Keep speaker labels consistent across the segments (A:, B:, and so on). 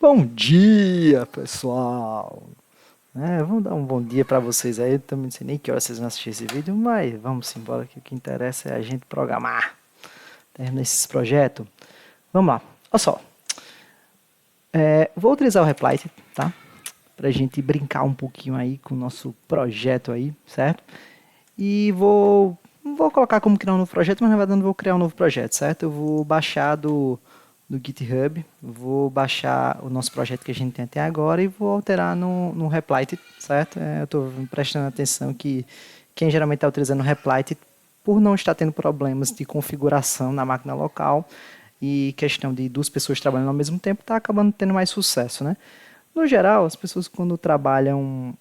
A: Bom dia, pessoal! Vamos dar um bom dia para vocês aí. Eu também não sei nem que hora vocês vão assistir esse vídeo, mas vamos embora que o que interessa é a gente programar. Terminar esses projetos. Vamos lá. Olha só. Vou utilizar o Replit, tá? Pra gente brincar um pouquinho aí com o nosso projeto aí, certo? E vou colocar como criar um novo projeto, mas na verdade não vou criar um novo projeto, certo? Eu vou baixar do GitHub, vou baixar o nosso projeto que a gente tem até agora e vou alterar no Replit, certo? Eu estou prestando atenção que quem geralmente está utilizando o Replit, por não estar tendo problemas de configuração na máquina local e questão de duas pessoas trabalhando ao mesmo tempo, está acabando tendo mais sucesso, né? No geral, as pessoas quando trabalham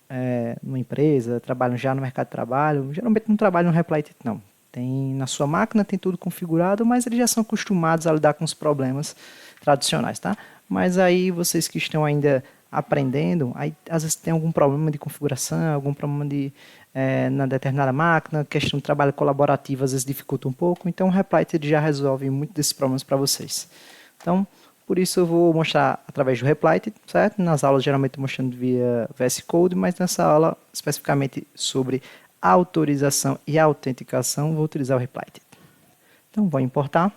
A: numa empresa, trabalham já no mercado de trabalho, geralmente não trabalham no Replit, não. Tem na sua máquina, tem tudo configurado, mas eles já são acostumados a lidar com os problemas tradicionais, tá? Mas aí vocês que estão ainda aprendendo, aí às vezes tem algum problema de configuração, algum problema na determinada máquina, questão de trabalho colaborativo às vezes dificulta um pouco, então o Replit já resolve muito desses problemas para vocês. Então, por isso eu vou mostrar através do Replit, certo? Nas aulas geralmente mostrando via VS Code, mas nessa aula especificamente sobre autorização e autenticação, vou utilizar o Replit. Então vou importar.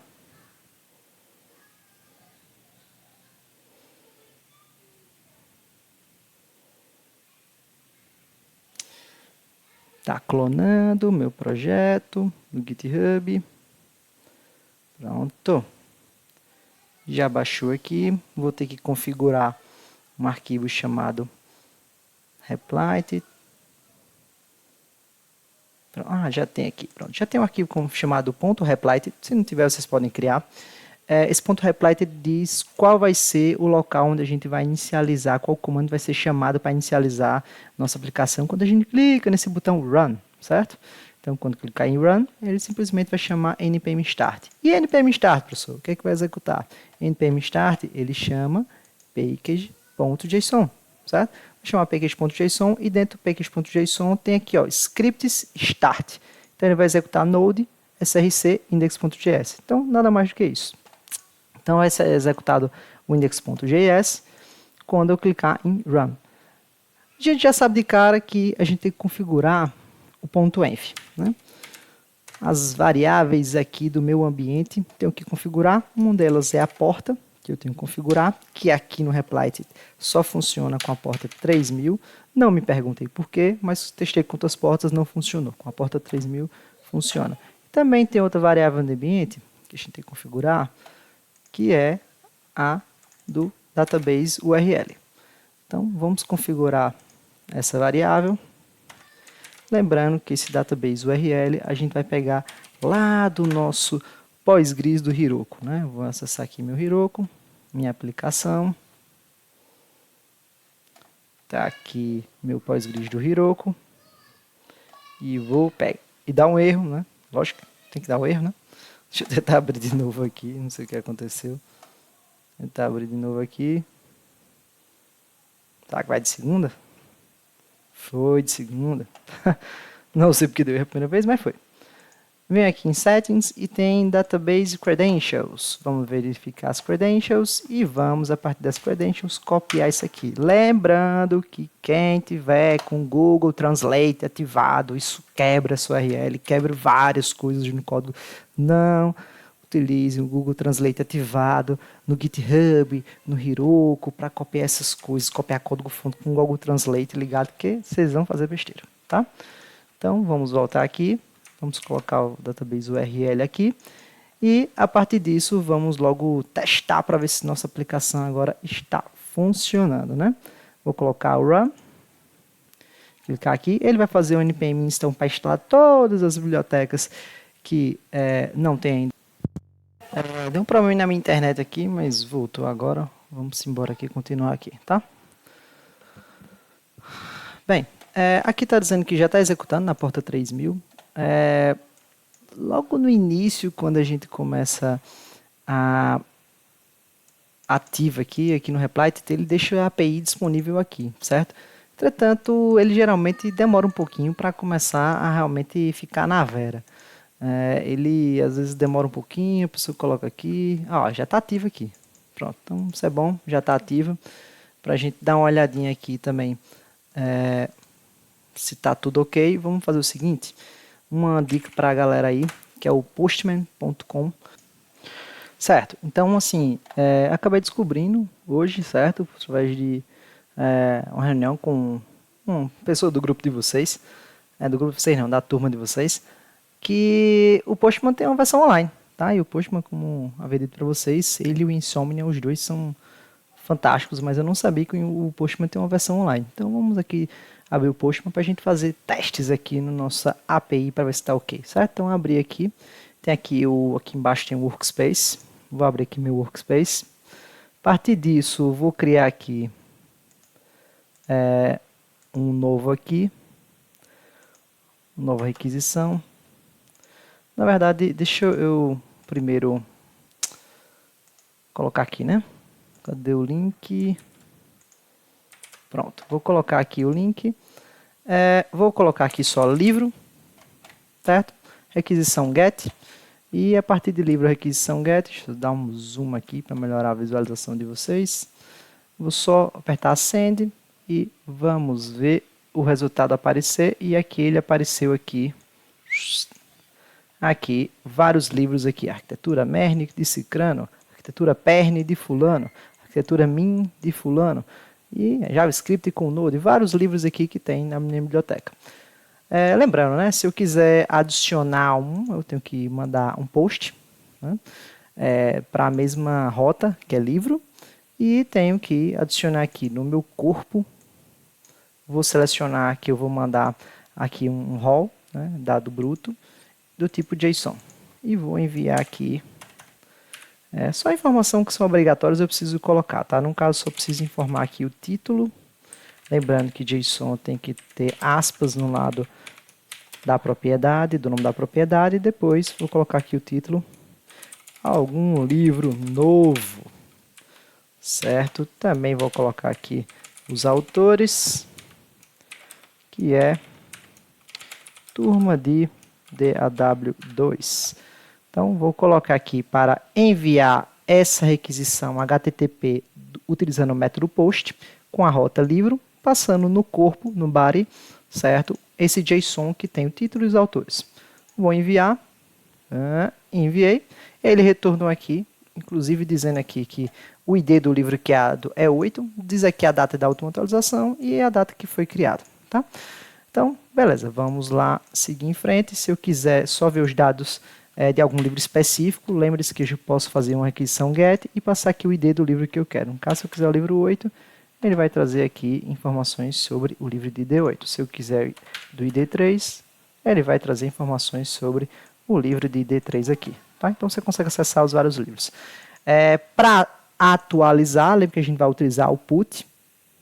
A: Está clonando o meu projeto no GitHub. Pronto. Já baixou aqui. Vou ter que configurar um arquivo chamado Replit. Já tem aqui. Pronto. Já tem um arquivo chamado .replit. Se não tiver, vocês podem criar. Esse .replit diz qual vai ser o local onde a gente vai inicializar, qual comando vai ser chamado para inicializar nossa aplicação quando a gente clica nesse botão Run, certo? Então, quando clicar em Run, ele simplesmente vai chamar npm start. E npm start, professor, o que é que vai executar? npm start, ele chama package.json, certo? Vou chamar package.json e dentro do package.json tem aqui, ó, scripts start. Então, ele vai executar node src index.js. Então, nada mais do que isso. Então, vai ser executado o index.js quando eu clicar em Run. A gente já sabe de cara que a gente tem que configurar o .env, né? As variáveis aqui do meu ambiente tenho que configurar. Uma delas é a porta, que eu tenho que configurar, que aqui no Replit só funciona com a porta 3000. Não me perguntei por quê, mas testei com outras portas, não funcionou. Com a porta 3000 funciona. Também tem outra variável no ambiente que a gente tem que configurar, que é a do database URL. Então, vamos configurar essa variável. Lembrando que esse database URL a gente vai pegar lá do nosso Postgres do Heroku, né? Vou acessar aqui meu Heroku, minha aplicação. Tá aqui meu Postgres do Heroku. E vou pegar. E dá um erro, né? Lógico, tem que dar um erro, né? Deixa eu tentar abrir de novo aqui, não sei o que aconteceu. Tentar abrir de novo aqui. Será que vai de segunda? Foi de segunda. Não sei porque deu erro a primeira vez, mas foi. Vem aqui em Settings e tem Database Credentials. Vamos verificar as credentials e vamos, a partir das credentials, copiar isso aqui. Lembrando que quem tiver com Google Translate ativado, isso quebra a sua URL, quebra várias coisas no código. Não utilize o Google Translate ativado no GitHub, no Heroku, para copiar essas coisas, copiar código-fonte com o Google Translate ligado, que vocês vão fazer besteira, tá? Então, vamos voltar aqui. Vamos colocar o database URL aqui. E, a partir disso, vamos logo testar para ver se nossa aplicação agora está funcionando, né? Vou colocar o Run. Clicar aqui. Ele vai fazer o npm install para instalar todas as bibliotecas que não tem ainda. Deu um problema na minha internet aqui, mas voltou agora. Vamos embora aqui, continuar aqui, tá? Bem, aqui está dizendo que já está executando na porta 3000. Logo no início, quando a gente começa a ativa aqui no Replit, ele deixa a API disponível aqui, certo? Entretanto, ele geralmente demora um pouquinho para começar a realmente ficar na vera. Ele às vezes demora um pouquinho, a pessoa coloca aqui, ó, já está ativo aqui. Pronto, então isso é bom, já está ativo. Para a gente dar uma olhadinha aqui também, se está tudo ok, vamos fazer o seguinte, uma dica para a galera aí, que é o postman.com. Certo, então assim, acabei descobrindo hoje, certo, através de uma reunião com uma pessoa do grupo de vocês, do grupo de vocês não, da turma de vocês, que o Postman tem uma versão online, tá? E o Postman, como havia dito para vocês, ele e o Insomnia, os dois são fantásticos, mas eu não sabia que o Postman tem uma versão online. Então vamos aqui abrir o Postman para a gente fazer testes aqui na nossa API para ver se está ok, certo? Então abrir aqui, tem aqui aqui embaixo tem o Workspace, vou abrir aqui meu Workspace. A partir disso, vou criar aqui um novo aqui, nova requisição. Na verdade, deixa eu primeiro colocar aqui, né? Cadê o link? Pronto, vou colocar aqui o link. Vou colocar aqui só livro, certo? Requisição get. E a partir de livro, requisição get, deixa eu dar um zoom aqui para melhorar a visualização de vocês. Vou só apertar send e vamos ver o resultado aparecer. E aqui ele apareceu aqui. Aqui, vários livros aqui. Arquitetura Mernick de Cicrano, Arquitetura Perni de Fulano, Arquitetura Min de Fulano, e JavaScript com Node, vários livros aqui que tem na minha biblioteca. Lembrando, né, se eu quiser adicionar eu tenho que mandar um post, né, para a mesma rota, que é livro, e tenho que adicionar aqui no meu corpo, vou selecionar que eu vou mandar aqui um rol, né, dado bruto, do tipo JSON. E vou enviar aqui. Só informação que são obrigatórias eu preciso colocar, tá? No caso, só preciso informar aqui o título. Lembrando que JSON tem que ter aspas no lado da propriedade, do nome da propriedade. E depois vou colocar aqui o título. Algum livro novo. Certo? Também vou colocar aqui os autores. Que é turma de DAW2. Então, vou colocar aqui para enviar essa requisição HTTP utilizando o método post com a rota livro, passando no corpo, no body, certo? Esse JSON que tem o título e os autores. Vou enviar, enviei, ele retornou aqui, inclusive dizendo aqui que o ID do livro criado é 8, diz aqui a data da última atualização e a data que foi criado, tá? Então, beleza, vamos lá seguir em frente. Se eu quiser só ver os dados de algum livro específico, lembre-se que eu posso fazer uma requisição get e passar aqui o ID do livro que eu quero. No caso, se eu quiser o livro 8, ele vai trazer aqui informações sobre o livro de ID8. Se eu quiser do ID3, ele vai trazer informações sobre o livro de ID3 aqui. Tá? Então, você consegue acessar os vários livros. Para atualizar, lembre que a gente vai utilizar o put,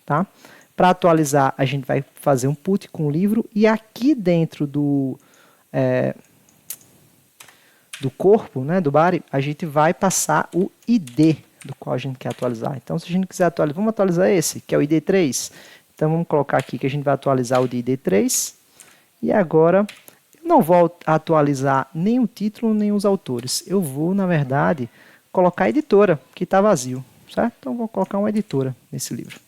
A: tá? Para atualizar, a gente vai fazer um put com o livro e aqui dentro do corpo, né, do body, a gente vai passar o ID do qual a gente quer atualizar. Então, se a gente quiser atualizar, vamos atualizar esse, que é o ID3. Então, vamos colocar aqui que a gente vai atualizar o de ID3. E agora, eu não vou atualizar nem o título, nem os autores. Eu vou, na verdade, colocar a editora, que está vazio, certo? Então, vou colocar uma editora nesse livro.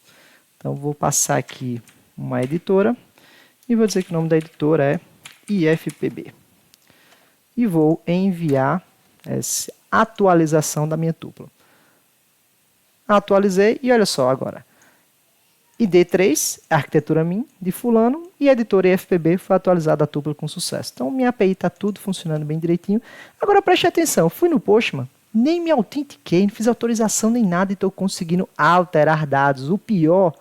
A: Então, vou passar aqui uma editora e vou dizer que o nome da editora é IFPB. E vou enviar essa atualização da minha tupla. Atualizei e olha só agora. ID3, arquitetura min, de fulano, e a editora IFPB foi atualizada a tupla com sucesso. Então, minha API está tudo funcionando bem direitinho. Agora, preste atenção, eu fui no Postman, nem me autentiquei, não fiz autorização nem nada e estou conseguindo alterar dados. O pior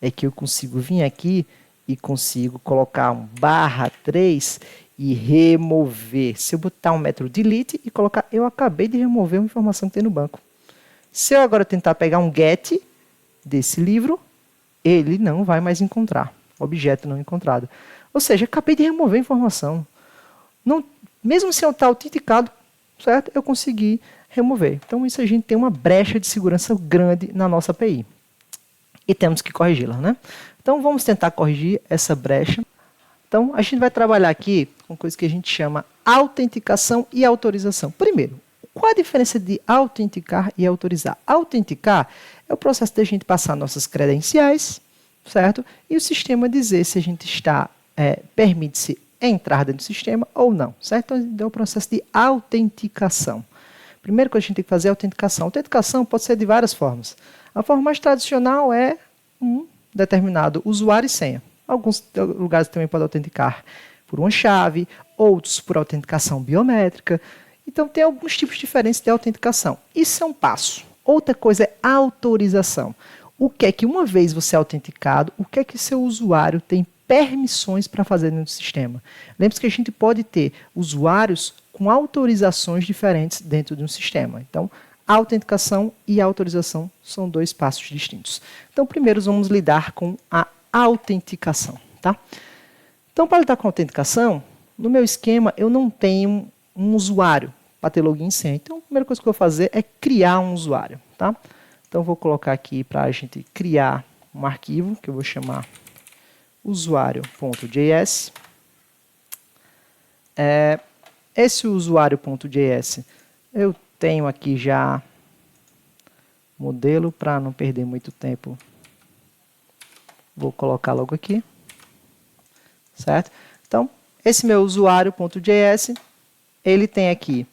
A: é que eu consigo vir aqui e consigo colocar um /3 e remover. Se eu botar um método delete e colocar, eu acabei de remover uma informação que tem no banco. Se eu agora tentar pegar um get desse livro, ele não vai mais encontrar. Objeto não encontrado. Ou seja, acabei de remover a informação. Não, mesmo sem eu estar autenticado, certo? Eu consegui remover. Então, isso a gente tem uma brecha de segurança grande na nossa API. E temos que corrigi-la, né? Então, vamos tentar corrigir essa brecha. Então, a gente vai trabalhar aqui com coisa que a gente chama autenticação e autorização. Primeiro, Qual a diferença de autenticar e autorizar? Autenticar é o processo de a gente passar nossas credenciais, certo? E o sistema dizer se a gente está, permite-se entrar dentro do sistema ou não, certo? Então, é o processo de autenticação. Primeiro que a gente tem que fazer é a autenticação. A autenticação pode ser de várias formas. A forma mais tradicional é um determinado usuário e senha. Alguns lugares também podem autenticar por uma chave, outros por autenticação biométrica. Então, tem alguns tipos diferentes de autenticação. Isso é um passo. Outra coisa é autorização. O que é que, uma vez você é autenticado, o que é que seu usuário tem permissões para fazer dentro do sistema? Lembre-se que a gente pode ter usuários com autorizações diferentes dentro de um sistema. Então, a autenticação e a autorização são dois passos distintos. Então, primeiro vamos lidar com a autenticação. Tá? Então, para lidar com a autenticação, no meu esquema eu não tenho um usuário para ter login e senha. Então, a primeira coisa que eu vou fazer é criar um usuário. Tá? Então, eu vou colocar aqui para a gente criar um arquivo que eu vou chamar usuário.js. Esse usuário.js eu tenho aqui já modelo para não perder muito tempo. Vou colocar logo aqui. Certo? Então, esse meu usuário.js, ele tem aqui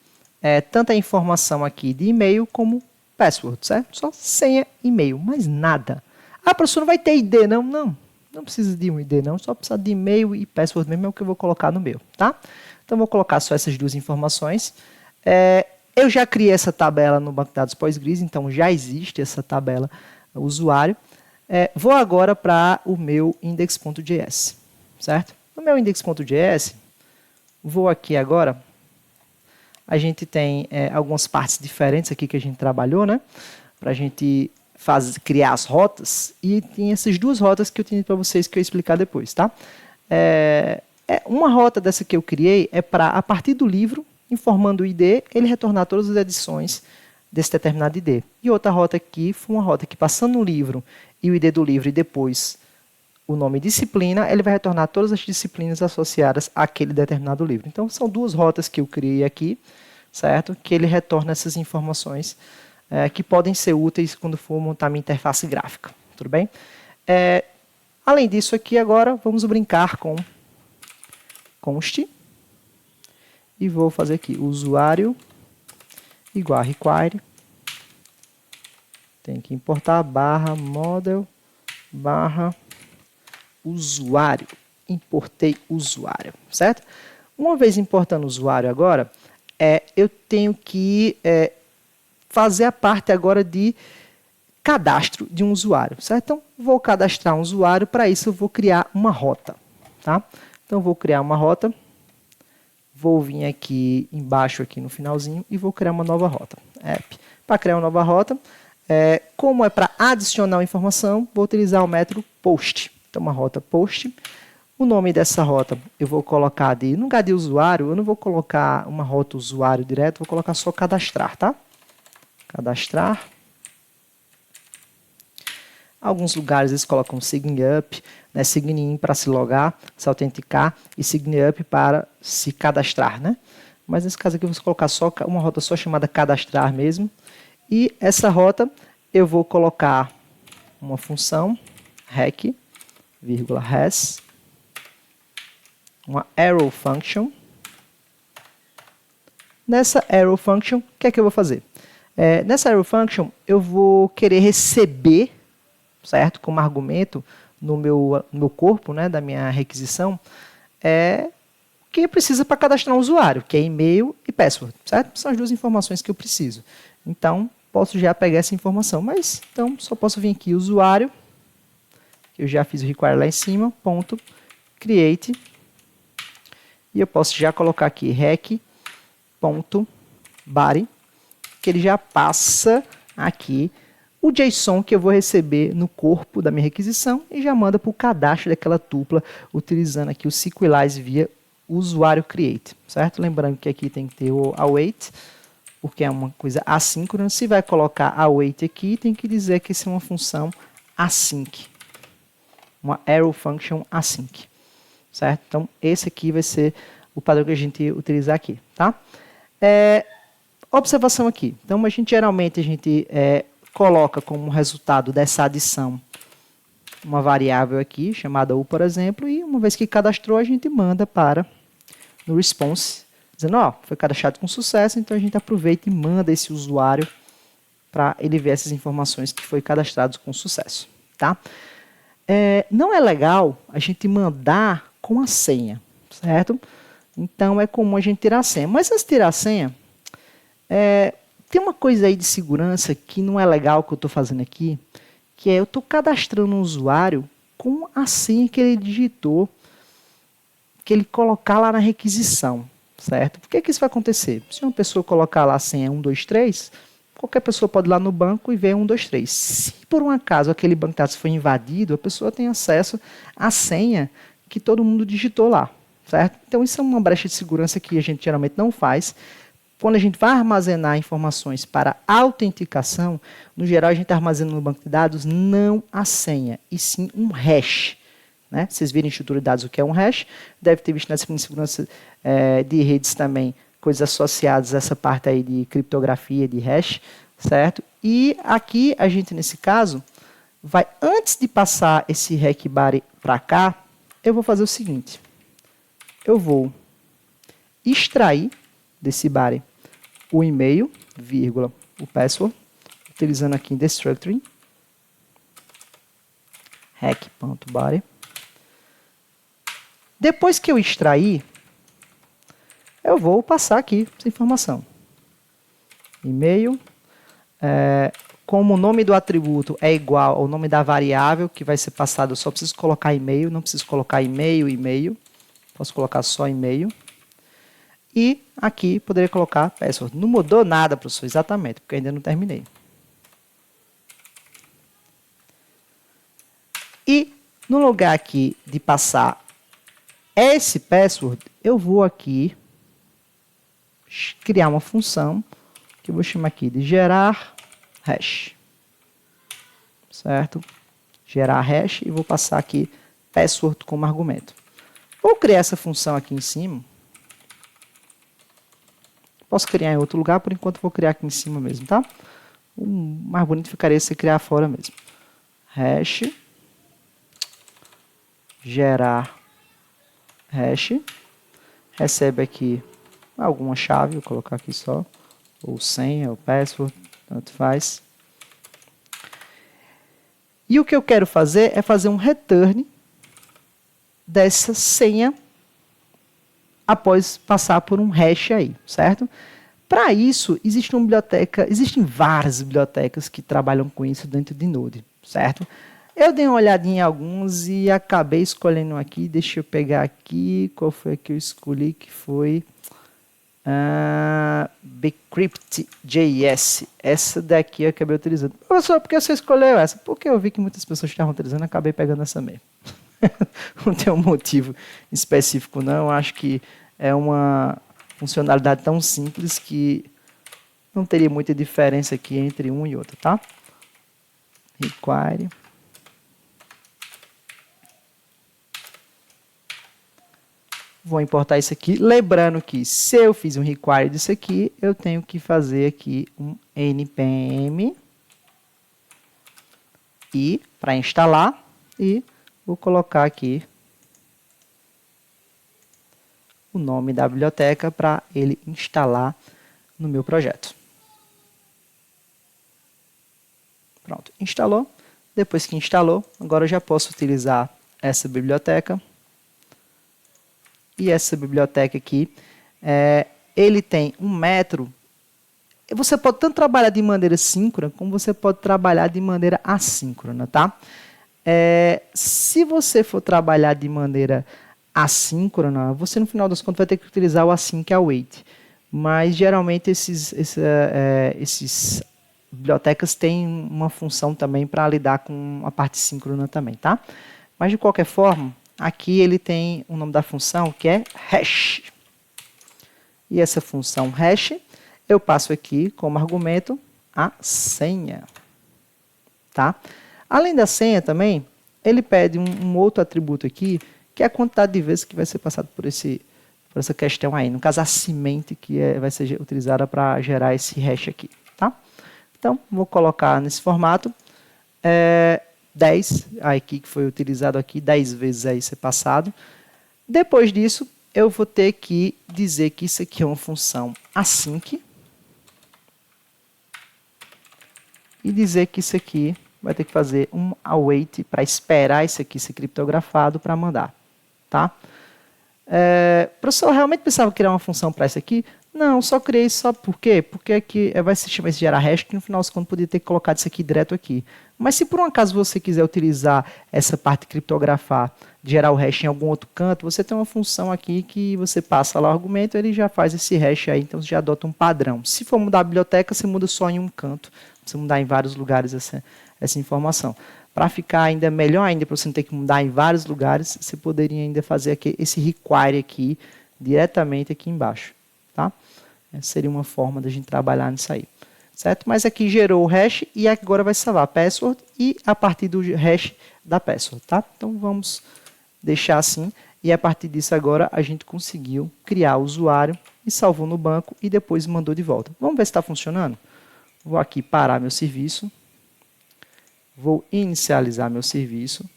A: tanta informação aqui de e-mail como password, certo? Só senha, e-mail, mais nada. Ah, professor, não vai ter ID, não? Não precisa de um ID, não. Só precisa de e-mail e password mesmo, é o que eu vou colocar no meu, tá? Então, vou colocar só essas duas informações. Eu já criei essa tabela no banco de dados Postgres, então já existe essa tabela usuário. Vou agora para o meu index.js, certo? No meu index.js, vou aqui agora. A gente tem algumas partes diferentes aqui que a gente trabalhou, né? Para a gente criar as rotas. E tem essas duas rotas que eu tenho para vocês que eu explicar depois, tá? Uma rota dessa que eu criei é para, a partir do livro, informando o ID, ele retornar todas as edições desse determinado ID. E outra rota aqui foi uma rota que, passando no livro e o ID do livro e depois o nome disciplina, ele vai retornar todas as disciplinas associadas àquele determinado livro. Então, são duas rotas que eu criei aqui, certo? Que ele retorna essas informações que podem ser úteis quando for montar minha interface gráfica. Tudo bem? Além disso aqui, agora, vamos brincar com const. E vou fazer aqui, usuário igual a require. Tem que importar barra model barra usuário. Importei usuário, certo? Uma vez importando o usuário agora, eu tenho que fazer a parte agora de cadastro de um usuário, certo? Então, vou cadastrar um usuário, para isso eu vou criar uma rota, tá? Então, vou criar uma rota, vou vir aqui embaixo, aqui no finalzinho, e vou criar uma nova rota. Para criar uma nova rota, como é para adicionar uma informação, vou utilizar o método post. Então, uma rota post. O nome dessa rota eu vou colocar no lugar de usuário, eu não vou colocar uma rota usuário direto, vou colocar só cadastrar, tá? Cadastrar. Alguns lugares eles colocam sign up, né? Sign in para se logar, se autenticar, e sign up para se cadastrar, né? Mas nesse caso aqui eu vou colocar só uma rota só chamada cadastrar mesmo. E essa rota eu vou colocar uma função rec, vírgula res, uma arrow function. Nessa arrow function, o que é que eu vou fazer? Nessa arrow function, eu vou querer receber, certo, como argumento no meu corpo, né, da minha requisição, que precisa para cadastrar um usuário, que é e-mail e password, certo? São as duas informações que eu preciso. Então, posso já pegar essa informação, mas então só posso vir aqui usuário, que eu já fiz o require lá em cima, ponto, create, e eu posso já colocar aqui rec.body, que ele já passa aqui o JSON que eu vou receber no corpo da minha requisição e já manda para o cadastro daquela tupla, utilizando aqui o SQLize via usuário create, certo? Lembrando que aqui tem que ter o await, porque é uma coisa assíncrona. Se vai colocar await aqui, tem que dizer que isso é uma função async, uma arrow function async, certo? Então, esse aqui vai ser o padrão que a gente utilizar aqui, tá? observação aqui. Então, geralmente a gente coloca como resultado dessa adição uma variável aqui, chamada U, por exemplo, e uma vez que cadastrou, a gente manda para no response, dizendo, ó, foi cadastrado com sucesso, então a gente aproveita e manda esse usuário para ele ver essas informações que foi cadastrado com sucesso, tá? Não é legal a gente mandar com a senha, certo? Então, é comum a gente tirar a senha. Mas antes de tirar a senha, tem uma coisa aí de segurança que não é legal que eu estou fazendo aqui, que eu estou cadastrando um usuário com a senha que ele digitou, que ele colocar lá na requisição, certo? Por que isso vai acontecer? Se uma pessoa colocar lá a senha 123, qualquer pessoa pode ir lá no banco e ver 123. Se por um acaso aquele banco de dados foi invadido, a pessoa tem acesso à senha que todo mundo digitou lá, certo? Então isso é uma brecha de segurança que a gente geralmente não faz. Quando a gente vai armazenar informações para autenticação, no geral a gente está armazenando no banco de dados não a senha, e sim um hash. Né? Vocês viram em estrutura de dados o que é um hash, deve ter visto na disciplina de segurança de redes também, coisas associadas a essa parte aí de criptografia, de hash, certo? E aqui a gente, nesse caso, vai, antes de passar esse RecBody para cá, eu vou fazer o seguinte, eu vou extrair desse body o e-mail, vírgula, o password, utilizando aqui em destructoring, rec.body. Depois que eu extrair, eu vou passar aqui essa informação. E-mail, como o nome do atributo é igual ao nome da variável que vai ser passado, eu só preciso colocar e-mail, não preciso colocar e-mail, posso colocar só e-mail. E aqui poderia colocar password. Não mudou nada, professor, exatamente, porque eu ainda não terminei. E no lugar aqui de passar esse password, eu vou aqui criar uma função que eu vou chamar aqui de gerar hash. Certo? Gerar hash e vou passar aqui password como argumento. Vou criar essa função aqui em cima. Posso criar em outro lugar, por enquanto vou criar aqui em cima mesmo, tá? O mais bonito ficaria se criar fora mesmo. Hash, gerar hash, recebe aqui alguma chave, vou colocar aqui só, ou senha, ou password, tanto faz. E o que eu quero fazer é fazer um return dessa senha após passar por um hash aí, certo? Para isso, existem várias bibliotecas que trabalham com isso dentro de Node, certo? Eu dei uma olhadinha em alguns e acabei escolhendo aqui, deixa eu pegar aqui, qual foi a que eu escolhi, que foi Bcrypt.js. Essa daqui eu acabei utilizando. Professor, por que você escolheu essa? Porque eu vi que muitas pessoas estavam utilizando, acabei pegando essa mesmo. Não tem um motivo específico, não. Eu acho que é uma funcionalidade tão simples que não teria muita diferença aqui entre um e outro, tá? Require. Vou importar isso aqui. Lembrando que se eu fiz um require disso aqui, eu tenho que fazer aqui um npm e para instalar e vou colocar aqui o nome da biblioteca para ele instalar no meu projeto. Pronto, instalou. Depois que instalou, agora eu já posso utilizar essa biblioteca. E essa biblioteca aqui, ele tem um método. Você pode tanto trabalhar de maneira síncrona, como você pode trabalhar de maneira assíncrona, tá? Se você for trabalhar de maneira assíncrona, você no final das contas vai ter que utilizar o async await. Mas geralmente esses bibliotecas têm uma função também para lidar com a parte síncrona também, tá? Mas de qualquer forma, aqui ele tem o nome da função que é hash. E essa função hash, eu passo aqui como argumento a senha. Tá? Além da senha também, ele pede um outro atributo aqui, que é a quantidade de vezes que vai ser passado por por essa questão aí. No caso, a semente que vai ser utilizada para gerar esse hash aqui, tá? Então, vou colocar nesse formato 10, aqui que foi utilizado aqui, 10 vezes aí ser passado. Depois disso, eu vou ter que dizer que isso aqui é uma função async e dizer que isso aqui vai ter que fazer um await para esperar isso aqui ser criptografado para mandar, tá? O professor realmente pensava criar uma função para isso aqui? Não, só criei só por quê? Porque aqui vai se chamar esse gerar hash, que no final das contas podia ter colocado isso aqui direto aqui. Mas se por um acaso você quiser utilizar essa parte de criptografar, de gerar o hash em algum outro canto, você tem uma função aqui que você passa lá o argumento, ele já faz esse hash aí, então você já adota um padrão. Se for mudar a biblioteca, você muda só em um canto, você mudar em vários lugares essa informação. Para ficar ainda melhor ainda, para você não ter que mudar em vários lugares, você poderia ainda fazer aqui, esse require aqui, diretamente aqui embaixo. Tá? Essa seria uma forma da gente trabalhar nisso aí. Certo? Mas aqui gerou o hash e agora vai salvar a password e a partir do hash da password. Tá? Então vamos deixar assim. E a partir disso agora a gente conseguiu criar o usuário e salvou no banco e depois mandou de volta. Vamos ver se está funcionando? Vou aqui parar meu serviço. Vou inicializar meu serviço.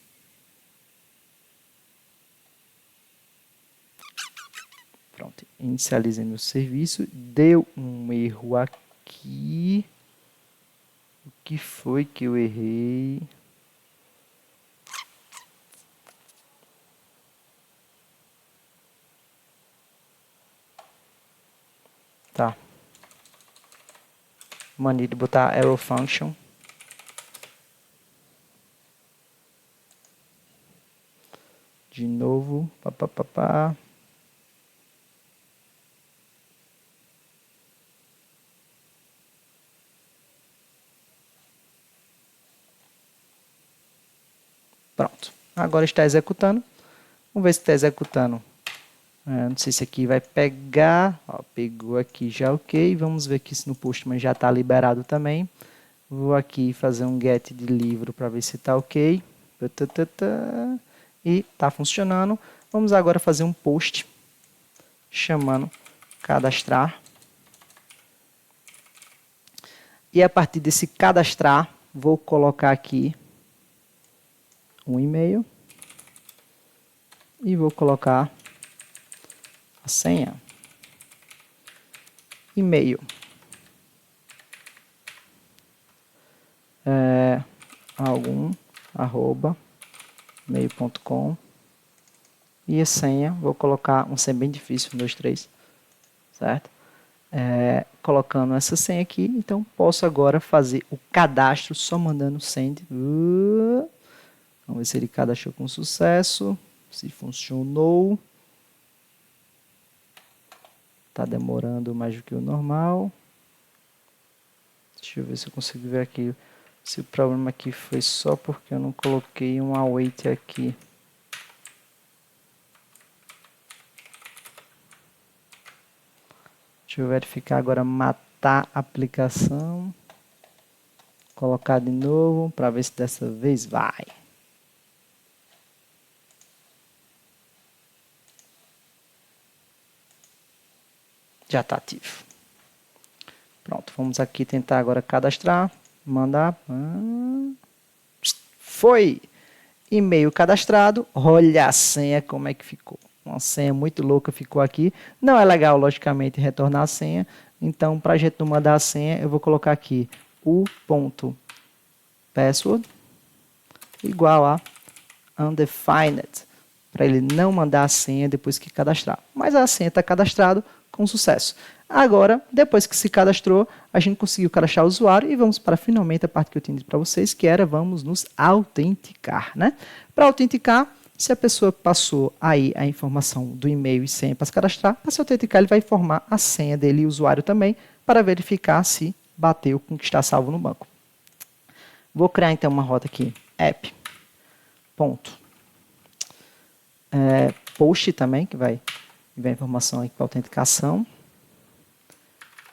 A: Pronto, inicializei meu serviço. Deu um erro aqui. O que foi que eu errei? Tá. Mania de botar arrow function. De novo. Pá. Pronto. Agora está executando. Vamos ver se está executando. Não sei se aqui vai pegar. Ó, pegou aqui já, ok. Vamos ver aqui se no Postman já está liberado também. Vou aqui fazer um get de livro para ver se está ok. E está funcionando. Vamos agora fazer um post chamando cadastrar. E a partir desse cadastrar, vou colocar aqui um e-mail. E vou colocar a senha. E-mail. mail.com. E a senha, vou colocar um senha bem difícil, 1, 2, 3, certo? Colocando essa senha aqui, então posso agora fazer o cadastro só mandando send. Vamos ver se ele cadastrou com sucesso, se funcionou. Está demorando mais do que o normal. Deixa eu ver se eu consigo ver aqui. Se o problema aqui foi só porque eu não coloquei um await aqui. Deixa eu verificar agora, matar a aplicação. Colocar de novo para ver se dessa vez vai. Já está ativo. Pronto, vamos aqui tentar agora cadastrar. Mandar. Foi! E-mail cadastrado. Olha a senha como é que ficou. Uma senha muito louca ficou aqui. Não é legal, logicamente, retornar a senha. Então, para a gente não mandar a senha, eu vou colocar aqui o ponto password igual a undefined, para ele não mandar a senha depois que cadastrar. Mas a senha está cadastrado com sucesso. Agora, depois que se cadastrou, a gente conseguiu cadastrar o usuário e vamos para finalmente a parte que eu tinha dito para vocês, que era vamos nos autenticar, né? Para autenticar, se a pessoa passou aí a informação do e-mail e senha para se cadastrar, para se autenticar ele vai informar a senha dele e o usuário também, para verificar se bateu com o que está salvo no banco. Vou criar então uma rota aqui, app, ponto, post também, que vai enviar informação aqui para autenticação.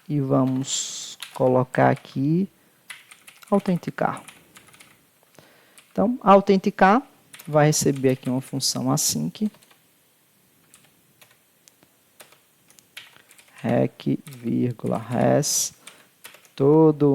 A: E vamos colocar aqui autenticar. Então, autenticar vai receber aqui uma função async. rec, vírgula, res, toda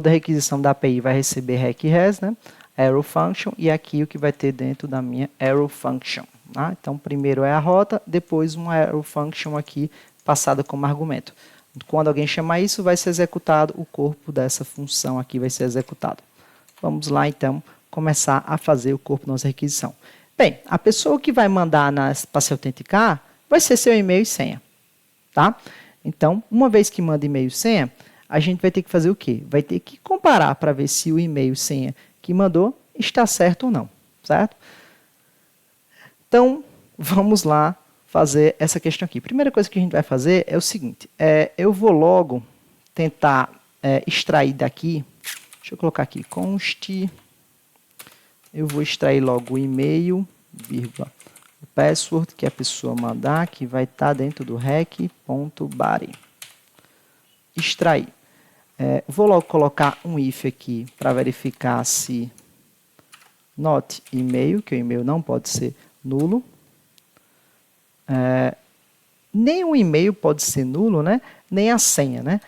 A: requisição da API vai receber rec res, né? Arrow function, e aqui o que vai ter dentro da minha arrow function. Tá? Então, primeiro é a rota, depois uma arrow function aqui passada como argumento. Quando alguém chamar isso, vai ser executado, o corpo dessa função aqui vai ser executado. Vamos lá, então, começar a fazer o corpo da nossa requisição. Bem, a pessoa que vai mandar para se autenticar vai ser seu e-mail e senha. Tá? Então, uma vez que manda e-mail e senha, a gente vai ter que fazer o quê? Vai ter que comparar para ver se o e-mail e senha que mandou está certo ou não, certo? Então, vamos lá fazer essa questão aqui. Primeira coisa que a gente vai fazer é o seguinte, eu vou logo tentar extrair daqui, deixa eu colocar aqui, const, eu vou extrair logo o e-mail, vírgula, o password que a pessoa mandar, que vai estar dentro do rec.body. Extrair. Vou logo colocar um if aqui para verificar se not e-mail, que o e-mail não pode ser nulo. Nem o e-mail pode ser nulo, né? Nem a senha, né?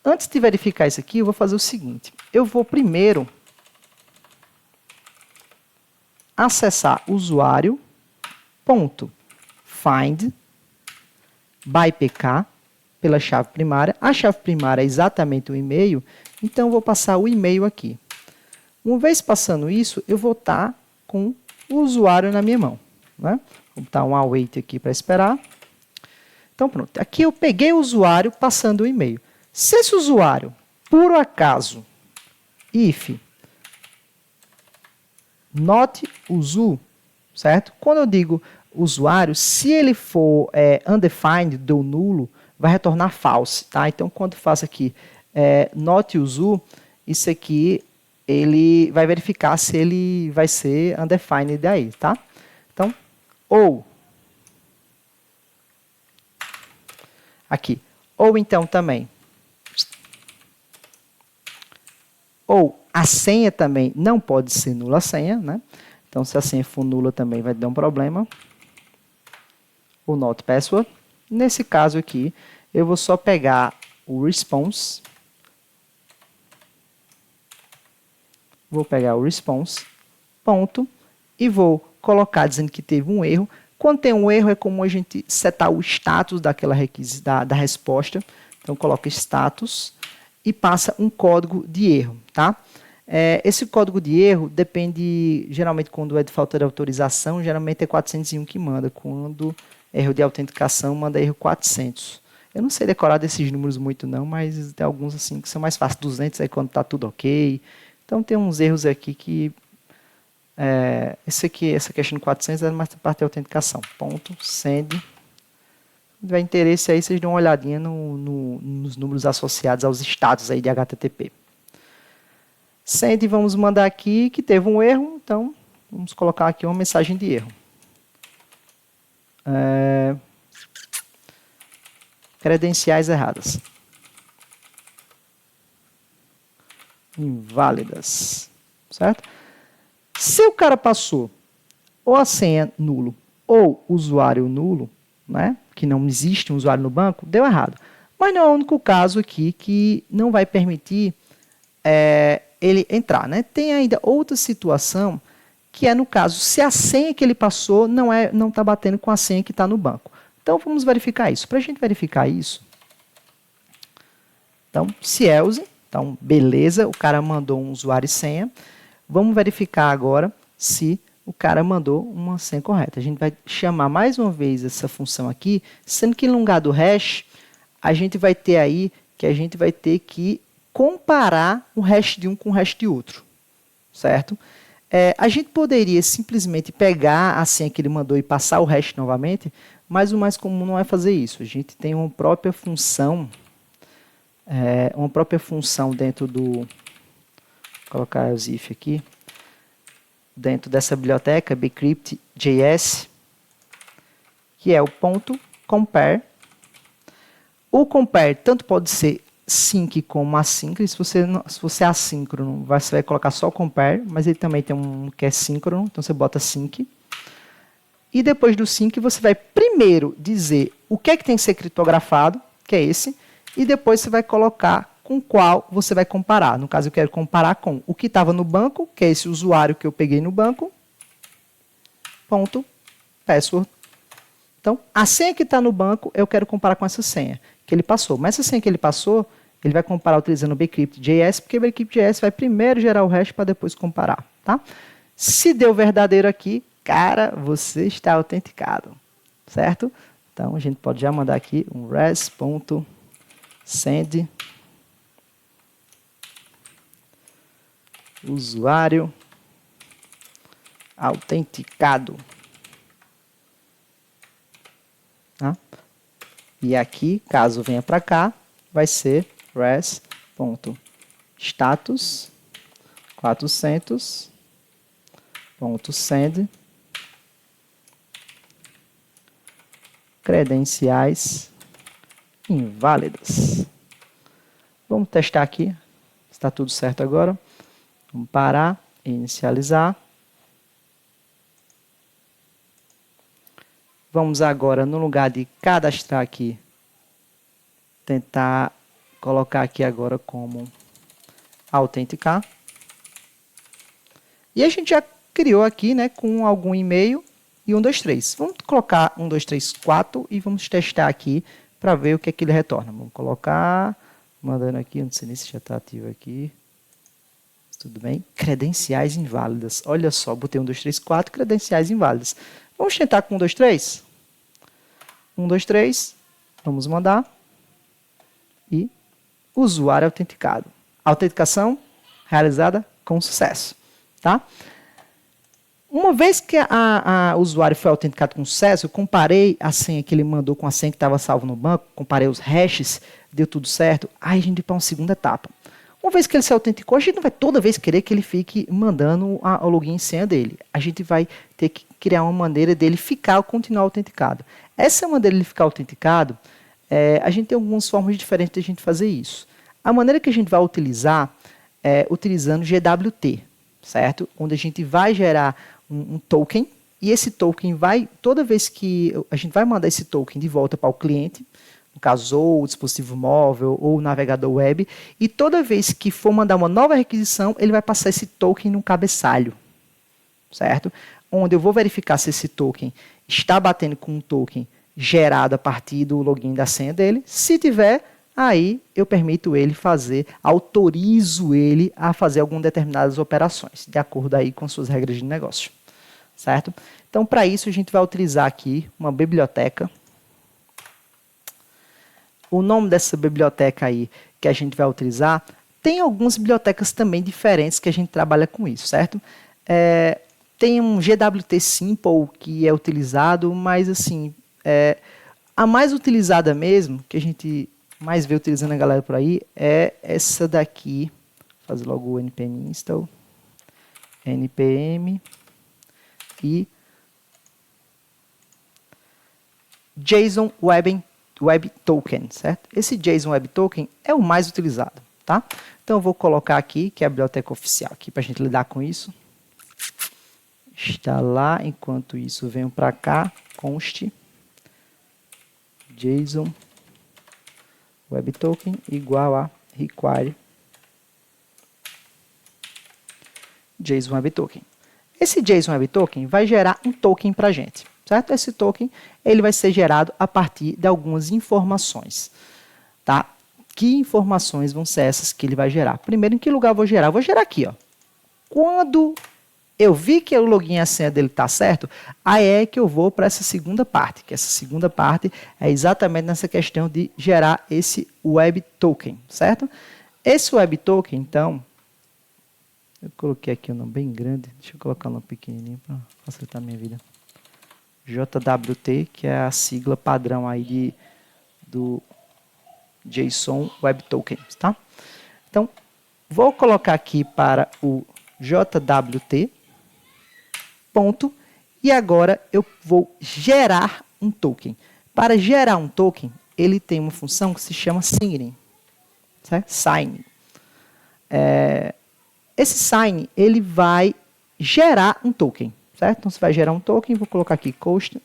A: Antes de verificar isso aqui, eu vou fazer o seguinte. Eu vou primeiro acessar usuário.find by pk pela chave primária. A chave primária é exatamente o e-mail, então eu vou passar o e-mail aqui. Uma vez passando isso, eu vou estar com o usuário na minha mão. Né? Vou botar um await aqui para esperar. Então, pronto. Aqui eu peguei o usuário passando o e-mail. Se esse usuário, por acaso, if not usu, certo? Quando eu digo usuário, se ele for undefined, do nulo, vai retornar false, tá? Então, quando faço aqui not usu, isso aqui ele vai verificar se ele vai ser undefined daí, tá? Então, ou aqui, ou então também, ou a senha também não pode ser nula a senha, né? Então, se a senha for nula também vai dar um problema. O not password. Nesse caso aqui, eu vou só pegar o response. Vou pegar o response, ponto, e vou colocar dizendo que teve um erro. Quando tem um erro, é como a gente setar o status daquela da resposta. Então, coloca status e passa um código de erro, tá? Esse código de erro depende, geralmente, quando é de falta de autorização, geralmente é 401 que manda. Quando erro de autenticação, manda erro 400. Eu não sei decorar desses números muito não, mas tem alguns assim que são mais fáceis. 200 é quando está tudo ok. Então, tem uns erros aqui que... essa questão de 400 é mais parte de autenticação. Ponto, send. Se tiver interesse aí, vocês dão uma olhadinha nos números associados aos status aí de HTTP. Send, vamos mandar aqui que teve um erro, então vamos colocar aqui uma mensagem de erro. Credenciais erradas. Inválidas. Certo? Se o cara passou ou a senha nulo ou usuário nulo, né, que não existe um usuário no banco, deu errado. Mas não é o único caso aqui que não vai permitir ele entrar. Né? Tem ainda outra situação, que é no caso, se a senha que ele passou não está batendo com a senha que está no banco. Então, vamos verificar isso. Para a gente verificar isso, então, se else, então, beleza, o cara mandou um usuário e senha. Vamos verificar agora se o cara mandou uma senha correta. A gente vai chamar mais uma vez essa função aqui, sendo que no lugar do hash, a gente vai ter aí que a gente vai ter que comparar o hash de um com o hash de outro, certo? A gente poderia simplesmente pegar a senha que ele mandou e passar o hash novamente, mas o mais comum não é fazer isso. A gente tem uma própria função, dentro do... Vou colocar os if aqui. Dentro dessa biblioteca, bcrypt.js, que é o ponto compare. O compare tanto pode ser sync como assíncrono. Se você é assíncrono, você vai colocar só compare, mas ele também tem um que é síncrono, então você bota sync. E depois do sync, você vai primeiro dizer o que é que tem que ser criptografado, que é esse, e depois você vai colocar com qual você vai comparar. No caso, eu quero comparar com o que estava no banco, que é esse usuário que eu peguei no banco, ponto, password. Então, a senha que está no banco, eu quero comparar com essa senha que ele passou. Mas essa senha que ele passou, ele vai comparar utilizando o bcrypt.js, porque o bcrypt.js vai primeiro gerar o hash para depois comparar. Tá? Se deu verdadeiro aqui, cara, você está autenticado. Certo? Então, a gente pode já mandar aqui um res.send usuário autenticado. Tá? E aqui, caso venha para cá, vai ser res.status 400.send credenciais inválidas. Vamos testar aqui. Está tudo certo agora. Vamos parar, inicializar. Vamos agora, no lugar de cadastrar aqui, tentar colocar aqui agora como autenticar. E a gente já criou aqui, né, com algum e-mail e 1, 2, 3. Vamos colocar 1, 2, 3, 4 e vamos testar aqui para ver o que é que ele retorna. Vamos colocar, mandando aqui, não sei nem se já está ativo aqui. Tudo bem? Credenciais inválidas. Olha só, botei 1, 2, 3, 4, credenciais inválidas. Vamos tentar com 1, 2, 3? 1, 2, 3. Vamos mandar. E usuário autenticado. Autenticação realizada com sucesso. Tá? Uma vez que o usuário foi autenticado com sucesso, eu comparei a senha que ele mandou com a senha que estava salvo no banco, comparei os hashes, deu tudo certo. Aí a gente vai para uma segunda etapa. Uma vez que ele se autenticou, a gente não vai toda vez querer que ele fique mandando o login e senha dele. A gente vai ter que criar uma maneira dele continuar autenticado. Essa maneira de ele ficar autenticado, a gente tem algumas formas diferentes de a gente fazer isso. A maneira que a gente vai utilizar é utilizando GWT, certo? Onde a gente vai gerar um token, e esse token vai, toda vez que a gente vai mandar esse token de volta para o cliente, no caso, ou o dispositivo móvel, ou o navegador web, e toda vez que for mandar uma nova requisição, ele vai passar esse token no cabeçalho, certo? Onde eu vou verificar se esse token está batendo com um token gerado a partir do login da senha dele. Se tiver, aí eu permito ele fazer, autorizo ele a fazer algumas determinadas operações, de acordo aí com suas regras de negócio, certo? Então, para isso, a gente vai utilizar aqui uma biblioteca. O nome dessa biblioteca aí que a gente vai utilizar, tem algumas bibliotecas também diferentes que a gente trabalha com isso, certo? Tem um GWT Simple que é utilizado, mas assim, a mais utilizada mesmo, que a gente mais vê utilizando a galera por aí, é essa daqui. Vou fazer logo o npm install, npm e JSON Web Token, certo? Esse JSON Web Token é o mais utilizado, tá? Então eu vou colocar aqui, que é a biblioteca oficial, aqui para a gente lidar com isso. Está lá, enquanto isso venho para cá, const JSON Web Token igual a require JSON Web Token. Esse JSON Web Token vai gerar um token para a gente, certo? Esse token ele vai ser gerado a partir de algumas informações, tá? Que informações vão ser essas que ele vai gerar? Primeiro, em que lugar eu vou gerar? Eu vou gerar aqui, ó. Quando eu vi que o login e a senha dele está certo, aí é que eu vou para essa segunda parte, que essa segunda parte é exatamente nessa questão de gerar esse Web Token, certo? Esse Web Token, então, eu coloquei aqui um nome bem grande, deixa eu colocar um nome pequenininho para facilitar a minha vida. JWT, que é a sigla padrão aí do JSON Web Token, tá? Então, vou colocar aqui para o JWT, ponto, e agora eu vou gerar um token. Para gerar um token, ele tem uma função que se chama sign, certo? Sign. Esse sign, ele vai gerar um token, certo? Então, você vai gerar um token, vou colocar aqui const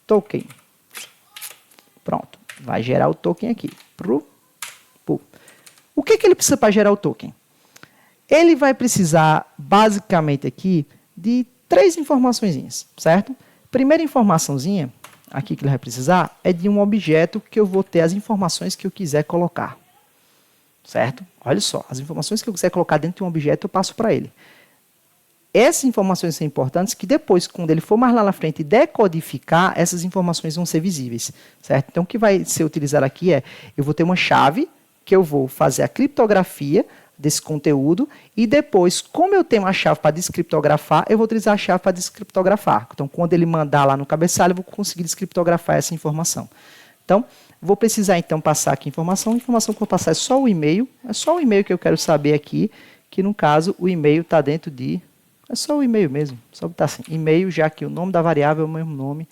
A: token. Pronto, vai gerar o token aqui. O que ele precisa para gerar o token? Ele vai precisar, basicamente aqui, de 3 informaçõezinhas, certo? Primeira informaçãozinha, aqui que ele vai precisar, é de um objeto que eu vou ter as informações que eu quiser colocar, certo? Olha só, as informações que eu quiser colocar dentro de um objeto, eu passo para ele. Essas informações são importantes que depois, quando ele for mais lá na frente e decodificar, essas informações vão ser visíveis, certo? Então, o que vai ser utilizado aqui é, eu vou ter uma chave que eu vou fazer a criptografia desse conteúdo e depois, como eu tenho uma chave para descriptografar, eu vou utilizar a chave para descriptografar. Então, quando ele mandar lá no cabeçalho, eu vou conseguir descriptografar essa informação. Então, vou precisar então passar aqui informação. A informação que eu vou passar é só o e-mail. É só o e-mail que eu quero saber aqui, que no caso o e-mail está dentro de... É só o e-mail mesmo. Só botar assim, e-mail, já que o nome da variável é o mesmo nome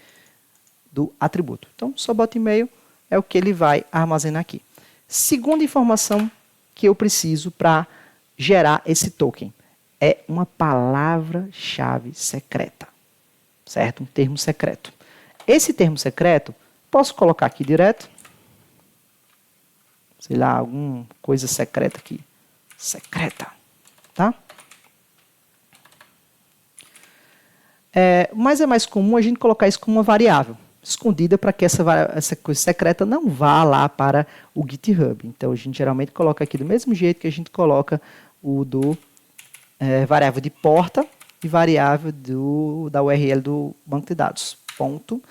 A: do atributo. Então, só bota e-mail, é o que ele vai armazenar aqui. Segunda informação que eu preciso para gerar esse token é uma palavra-chave secreta, certo? Um termo secreto. Esse termo secreto, posso colocar aqui direto, sei lá, alguma coisa secreta aqui, secreta, tá? Mas é mais comum a gente colocar isso como uma variável escondida para que essa coisa secreta não vá lá para o GitHub. Então, a gente geralmente coloca aqui do mesmo jeito que a gente coloca o do variável de porta e variável da URL do banco de dados. Ponto.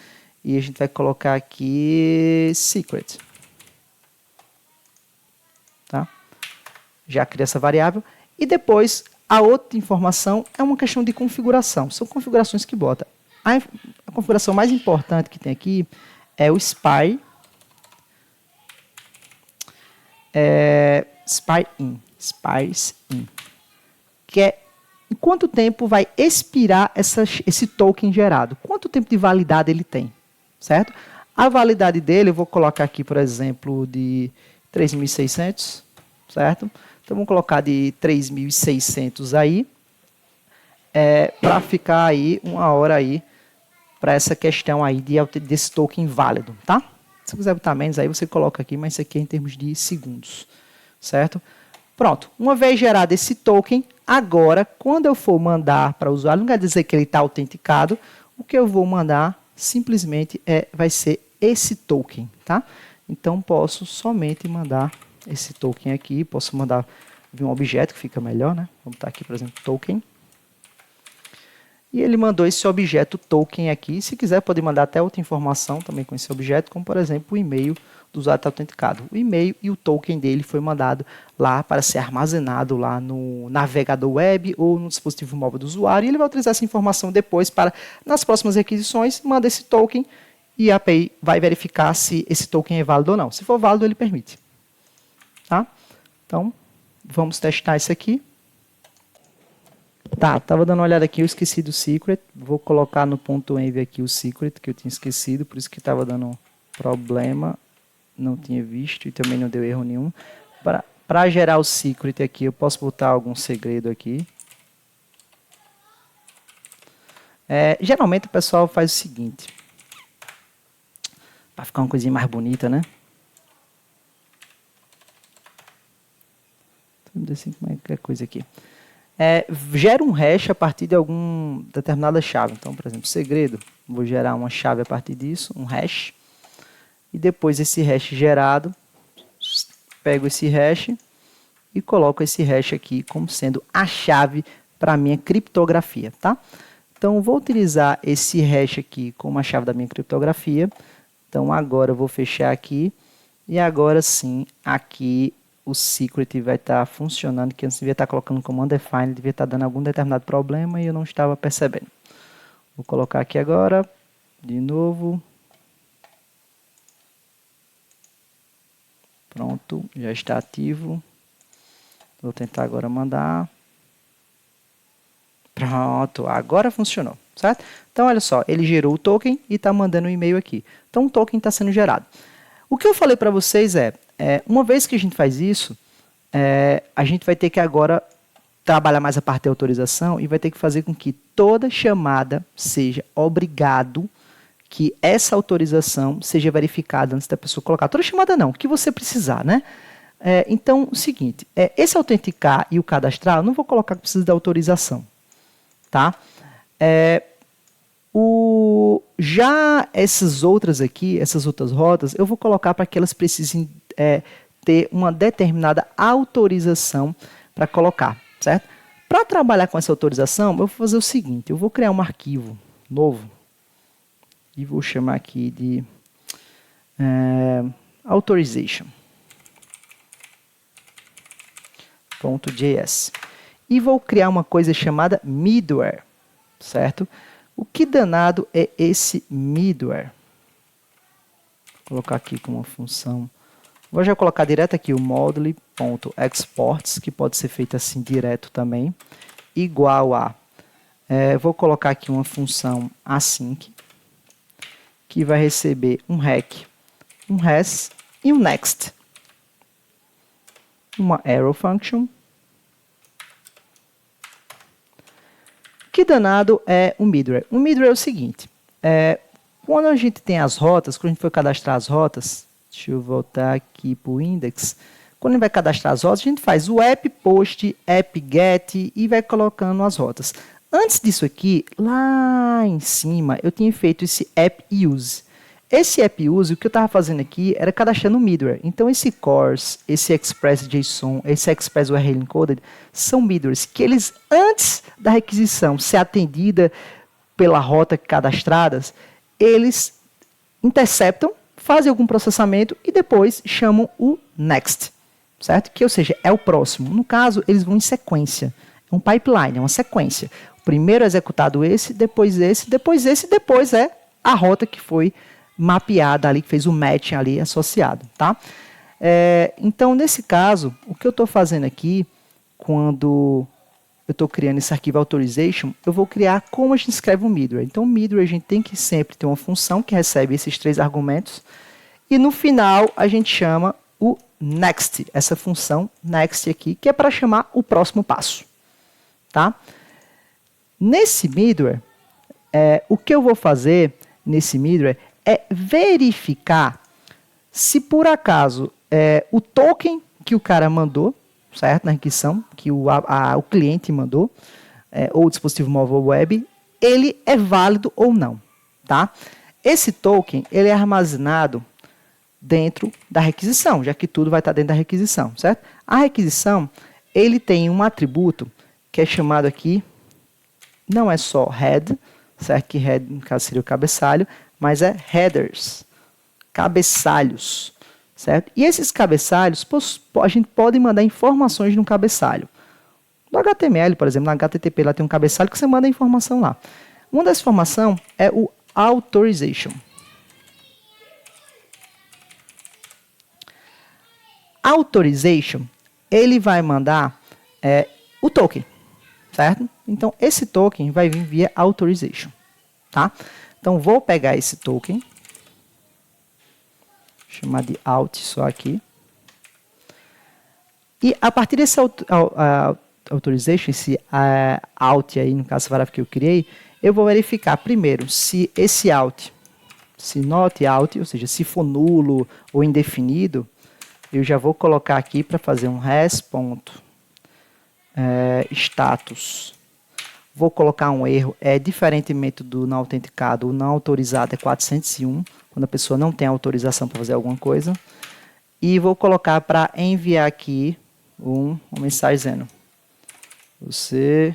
A: E a gente vai colocar aqui secret. Tá? Já cria essa variável. E depois, a outra informação é uma questão de configuração. São configurações que bota. A configuração mais importante que tem aqui é o spy in, que é em quanto tempo vai expirar esse token gerado, quanto tempo de validade ele tem, certo? A validade dele, eu vou colocar aqui, por exemplo, de 3.600, certo? Então, vamos colocar de 3.600 aí, para ficar aí uma hora aí, para essa questão aí desse token válido, tá? Se quiser botar menos, aí você coloca aqui, mas isso aqui é em termos de segundos, certo? Pronto, uma vez gerado esse token, agora, quando eu for mandar para o usuário, não quer dizer que ele está autenticado, o que eu vou mandar simplesmente vai ser esse token, tá? Então, posso somente mandar esse token aqui, posso mandar um objeto que fica melhor, né? Vamos botar aqui, por exemplo, token. E ele mandou esse objeto token aqui. Se quiser, pode mandar até outra informação também com esse objeto, como, por exemplo, o e-mail do usuário está autenticado. O e-mail e o token dele foi mandado lá para ser armazenado lá no navegador web ou no dispositivo móvel do usuário. E ele vai utilizar essa informação depois para, nas próximas requisições, manda esse token e a API vai verificar se esse token é válido ou não. Se for válido, ele permite. Tá? Então, vamos testar isso aqui. Tá, estava dando uma olhada aqui, eu esqueci do secret. Vou colocar no ponto .env aqui o secret, que eu tinha esquecido, por isso que estava dando problema. Não tinha visto e também não deu erro nenhum. Para gerar o secret aqui, eu posso botar algum segredo aqui. Geralmente o pessoal faz o seguinte. Para ficar uma coisinha mais bonita, né? Assim, como é que é a coisa aqui? Gera um hash a partir de alguma determinada chave. Então, por exemplo, segredo, vou gerar uma chave a partir disso, um hash, e depois esse hash gerado, pego esse hash e coloco esse hash aqui como sendo a chave para a minha criptografia, tá? Então, vou utilizar esse hash aqui como a chave da minha criptografia. Então, agora eu vou fechar aqui, e agora sim, aqui o secret vai estar funcionando, que antes devia estar colocando como undefined, devia estar dando algum determinado problema e eu não estava percebendo. Vou colocar aqui agora, de novo. Pronto, já está ativo. Vou tentar agora mandar. Pronto, agora funcionou, certo? Então, olha só, ele gerou o token e está mandando um e-mail aqui. Então, o token está sendo gerado. O que eu falei para vocês uma vez que a gente faz isso, a gente vai ter que agora trabalhar mais a parte de autorização e vai ter que fazer com que toda chamada seja obrigado que essa autorização seja verificada antes da pessoa colocar. Toda chamada não, o que você precisar, né? Então, o seguinte, esse autenticar e o cadastrar, eu não vou colocar que precisa da autorização, tá? Já essas outras aqui, essas outras rotas, eu vou colocar para que elas precisem ter uma determinada autorização para colocar, certo? Para trabalhar com essa autorização, eu vou fazer o seguinte, eu vou criar um arquivo novo e vou chamar aqui de authorization.js e vou criar uma coisa chamada middleware, certo? O que danado é esse middleware? Vou colocar aqui como uma função. Vou já colocar direto aqui o module.exports, que pode ser feito assim direto também, igual a, vou colocar aqui uma função async, que vai receber um rec, um res e um next. Uma arrow function. Que danado é o middleware? O middleware é o seguinte, quando a gente tem as rotas, quando a gente for cadastrar as rotas, deixa eu voltar aqui para o index, quando a gente vai cadastrar as rotas, a gente faz o app post, app get e vai colocando as rotas. Antes disso aqui, lá em cima, eu tinha feito esse app use. Esse app use, o que eu estava fazendo aqui era cadastrando o middleware. Então, esse CORS, esse Express.json, esse Express URL Encoded, são middlewares que eles, antes da requisição ser atendida pela rota cadastradas, eles interceptam, fazem algum processamento e depois chamam o next, certo? Que, ou seja, é o próximo. No caso, eles vão em sequência. É um pipeline, é uma sequência. O primeiro é executado esse, depois esse, depois esse, depois é a rota que foi mapeada ali, que fez o matching ali associado, tá? Então, nesse caso, o que eu estou fazendo aqui, quando eu estou criando esse arquivo authorization, eu vou criar como a gente escreve um middleware. Então, o middleware a gente tem que sempre ter uma função que recebe esses 3 argumentos e no final a gente chama o next, essa função next aqui, que é para chamar o próximo passo, tá? Nesse middleware, o que eu vou fazer nesse middleware é verificar se por acaso o token que o cara mandou, certo, na requisição, que o cliente mandou, ou o dispositivo móvel web, ele é válido ou não, tá? Esse token, ele é armazenado dentro da requisição, já que tudo vai estar dentro da requisição, certo? A requisição, ele tem um atributo que é chamado aqui, não é só head, certo? Que head, no caso, seria o cabeçalho, mas é headers, cabeçalhos, certo? E esses cabeçalhos, a gente pode mandar informações no cabeçalho. No HTML, por exemplo, no HTTP, lá tem um cabeçalho que você manda a informação lá. Uma dessas informações é o authorization. Authorization, ele vai mandar o token, certo? Então, esse token vai vir via authorization, tá? Então, vou pegar esse token, chamar de out só aqui, e a partir desse authorization, esse out aí, no caso, a variável que eu criei, eu vou verificar primeiro se esse out, se not out, ou seja, se for nulo ou indefinido, eu já vou colocar aqui para fazer um res.status. Vou colocar um erro, diferentemente do não autenticado, o não autorizado é 401, quando a pessoa não tem autorização para fazer alguma coisa. E vou colocar para enviar aqui uma mensagem dizendo: você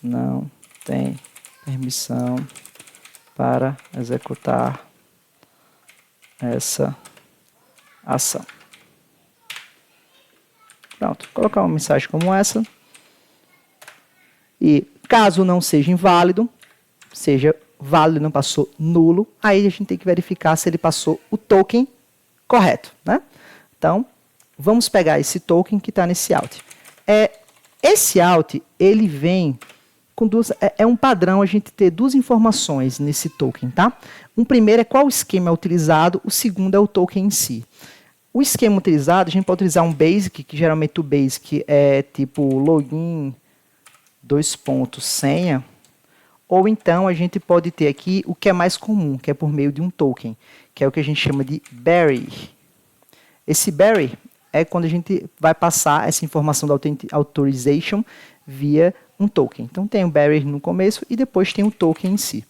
A: não tem permissão para executar essa ação. Pronto, vou colocar uma mensagem como essa. E caso não seja inválido, seja válido e não passou nulo, aí a gente tem que verificar se ele passou o token correto, né? Então, vamos pegar esse token que está nesse out. Esse out, ele vem com duas... É um padrão a gente ter 2 informações nesse token, tá? Um primeiro é qual esquema é utilizado, o segundo é o token em si. O esquema utilizado, a gente pode utilizar um basic, que geralmente o basic é tipo login, senha, ou então a gente pode ter aqui o que é mais comum, que é por meio de um token, que é o que a gente chama de Barry. Esse Barry é quando a gente vai passar essa informação da authorization via um token. Então tem o Barry no começo e depois tem o token em si.